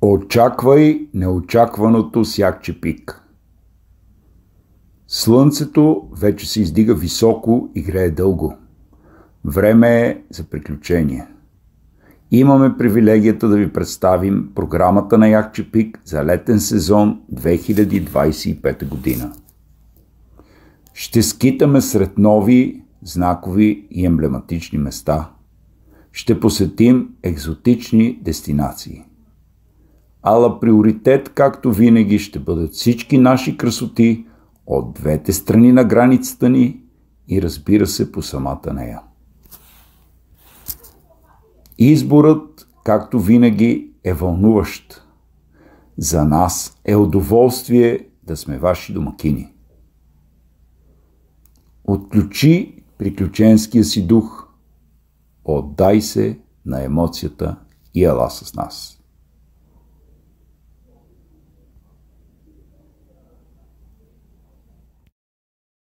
Очаквай неочакваното с Якче Пик. Слънцето вече се издига високо и грее дълго. Време е за приключения. Имаме привилегията да ви представим програмата на Якче Пик за летен сезон 2025 година. Ще скитаме сред нови, знакови и емблематични места. Ще посетим екзотични дестинации. Ала приоритет, както винаги, ще бъдат всички наши красоти от двете страни на границата ни и, разбира се, по самата нея. Изборът, както винаги, е вълнуващ. За нас е удоволствие да сме ваши домакини. Отключи приключенския си дух, отдай се на емоцията и ела с нас.